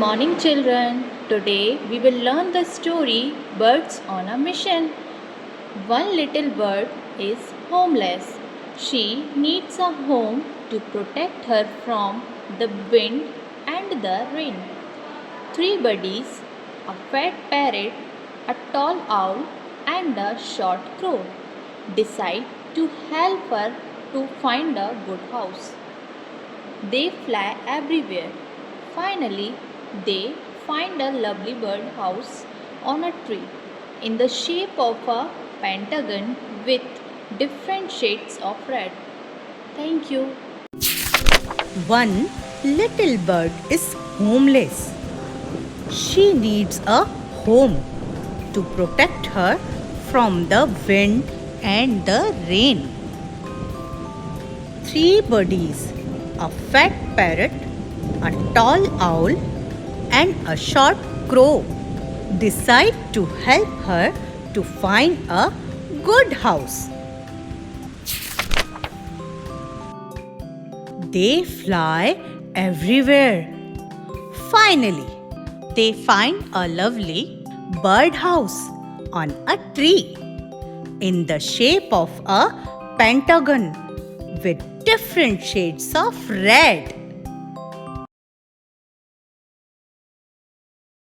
morning, children. Today we will learn the story Birds on a Mission. One little bird is homeless. She needs a home to protect her from the wind and the rain. Three buddies, a fat parrot, a tall owl, and a short crow, decide to help her to find a good house. They fly everywhere. Finally, they find a lovely bird house on a tree in the shape of a pentagon with different shades of red. Thank you. One little bird is homeless. She needs a home to protect her from the wind and the rain. Three buddies, a fat parrot, a tall owl, and a short crow, decide to help her to find a good house. They fly everywhere. Finally, they find a lovely birdhouse on a tree in the shape of a pentagon with different shades of red.